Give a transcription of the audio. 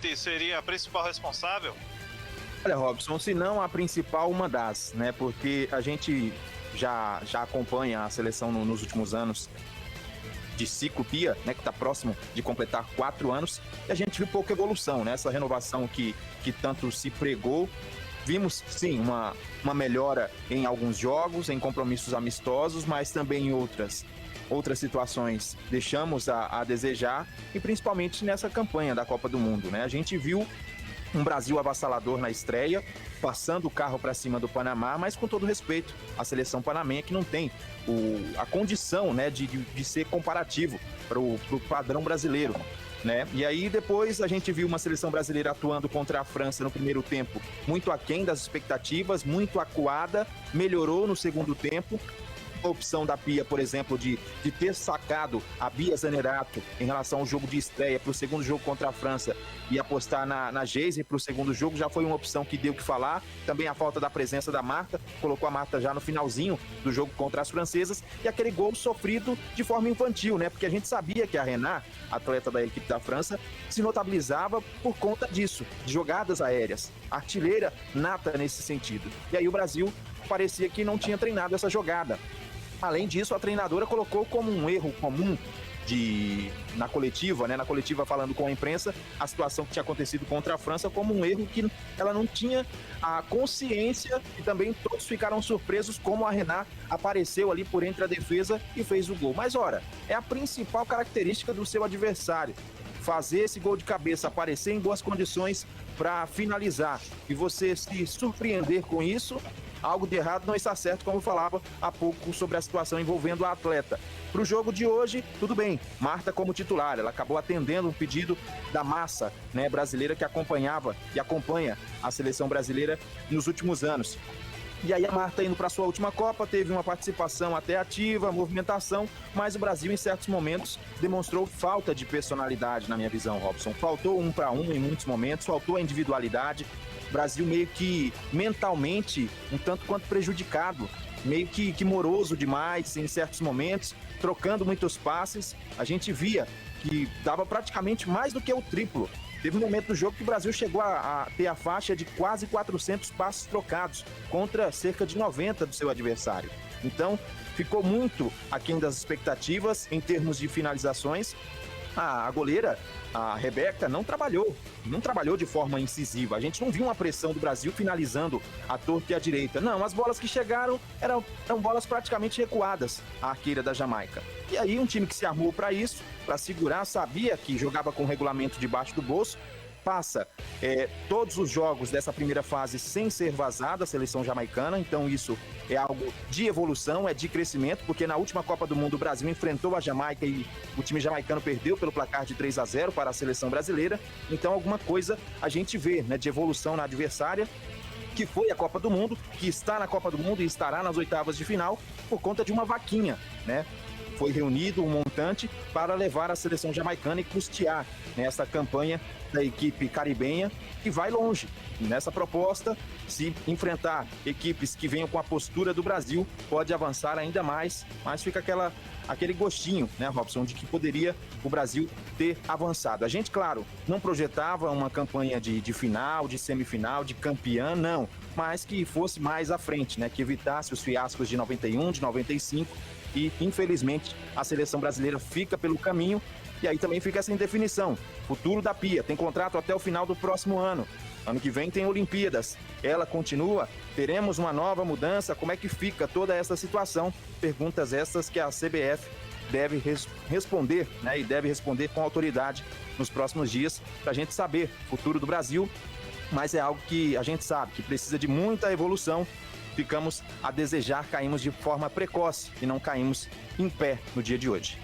equipe seria a principal responsável? Olha, Robson, se não a principal, uma das, né? Porque a gente já acompanha a seleção nos últimos anos de ciclo Pia, né? Que está próximo de completar 4 anos, e a gente viu pouca evolução, né? Essa renovação que tanto se pregou. Vimos, sim, uma melhora em alguns jogos, em compromissos amistosos, mas também em outras situações deixamos a desejar, e principalmente nessa campanha da Copa do Mundo, né? A gente viu um Brasil avassalador na estreia, passando o carro para cima do Panamá, mas com todo respeito à seleção panamenha, que não tem a condição, né, de ser comparativo para o padrão brasileiro, né? E aí depois a gente viu uma seleção brasileira atuando contra a França no primeiro tempo, muito aquém das expectativas, muito acuada, melhorou no segundo tempo. A opção da Pia, por exemplo, de ter sacado a Bia Zanerato em relação ao jogo de estreia para o segundo jogo contra a França e apostar na Geise para o segundo jogo, já foi uma opção que deu o que falar. Também a falta da presença da Marta, colocou a Marta já no finalzinho do jogo contra as francesas, e aquele gol sofrido de forma infantil, né? Porque a gente sabia que a Renat, atleta da equipe da França, se notabilizava por conta disso, de jogadas aéreas, artilheira nata nesse sentido. E aí o Brasil parecia que não tinha treinado essa jogada. Além disso, a treinadora colocou como um erro comum na coletiva, né? Na coletiva falando com a imprensa, a situação que tinha acontecido contra a França como um erro que ela não tinha a consciência, e também todos ficaram surpresos como a Renat apareceu ali por entre a defesa e fez o gol. Mas ora, é a principal característica do seu adversário, fazer esse gol de cabeça, aparecer em boas condições para finalizar, e você se surpreender com isso, algo de errado não está certo, como eu falava há pouco sobre a situação envolvendo a atleta. Para o jogo de hoje, tudo bem, Marta como titular, ela acabou atendendo um pedido da massa, né, brasileira, que acompanhava e acompanha a seleção brasileira nos últimos anos. E aí a Marta, indo para sua última Copa, teve uma participação até ativa, movimentação, mas o Brasil em certos momentos demonstrou falta de personalidade, na minha visão, Robson. Faltou 1 para 1 em muitos momentos, faltou a individualidade. O Brasil meio que mentalmente um tanto quanto prejudicado, meio que moroso demais em certos momentos, trocando muitos passes. A gente via que dava praticamente mais do que o triplo. Teve um momento do jogo que o Brasil chegou a ter a faixa de quase 400 passes trocados, contra cerca de 90 do seu adversário. Então, ficou muito aquém das expectativas em termos de finalizações. A goleira, a Rebeca, não trabalhou de forma incisiva. A gente não viu uma pressão do Brasil finalizando à torta e à direita. Não, as bolas que chegaram eram bolas praticamente recuadas à arqueira da Jamaica. E aí um time que se armou para isso, para segurar, sabia que jogava com o regulamento debaixo do bolso, passa todos os jogos dessa primeira fase sem ser vazada a seleção jamaicana. Então isso é algo de evolução, é de crescimento, porque na última Copa do Mundo o Brasil enfrentou a Jamaica e o time jamaicano perdeu pelo placar de 3-0 para a seleção brasileira. Então alguma coisa a gente vê, né, de evolução na adversária, que foi a Copa do Mundo, que está na Copa do Mundo e estará nas oitavas de final por conta de uma vaquinha, né? Foi reunido um montante para levar a seleção jamaicana e custear, né, essa campanha da equipe caribenha, que vai longe. E nessa proposta, se enfrentar equipes que venham com a postura do Brasil, pode avançar ainda mais, mas fica aquele gostinho, né, Robson, de que poderia o Brasil ter avançado. A gente, claro, não projetava uma campanha de final, de semifinal, de campeã, não, mas que fosse mais à frente, né, que evitasse os fiascos de 91, de 95, e infelizmente a seleção brasileira fica pelo caminho. E aí também fica essa indefinição. Futuro da Pia, tem contrato até o final do próximo ano. Ano que vem tem Olimpíadas. Ela continua? Teremos uma nova mudança? Como é que fica toda essa situação? Perguntas essas que a CBF deve responder, né? E deve responder com autoridade nos próximos dias, para a gente saber o futuro do Brasil. Mas é algo que a gente sabe que precisa de muita evolução. Ficamos a desejar, caímos de forma precoce e não caímos em pé no dia de hoje.